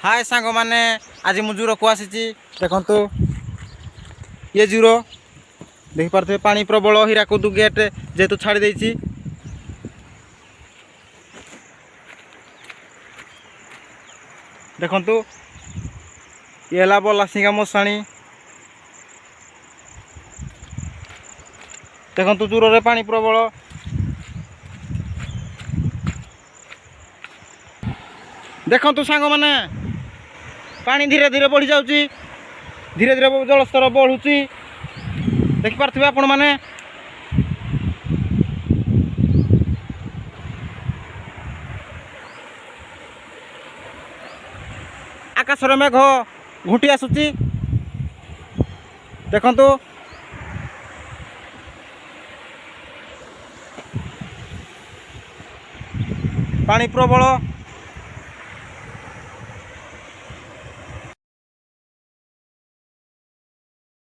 हाय सांग मैंने आज मु जूर को आसी देखु ये जूर देखिपे पानी प्रबल हीराकुद गेट जेहेतु छाड़ी देछि देखु ये है बलासिंगा मशाणी देखु जूर रे पानी प्रबल देखु सांग मैंने पानी धीरे धीरे बढ़ी जाऊँगी धीरे धीरे जलस्तर बढ़ुची देखिपे आपण मैंने आकाश मेघ घुटी आसुची देखु पानी प्रबल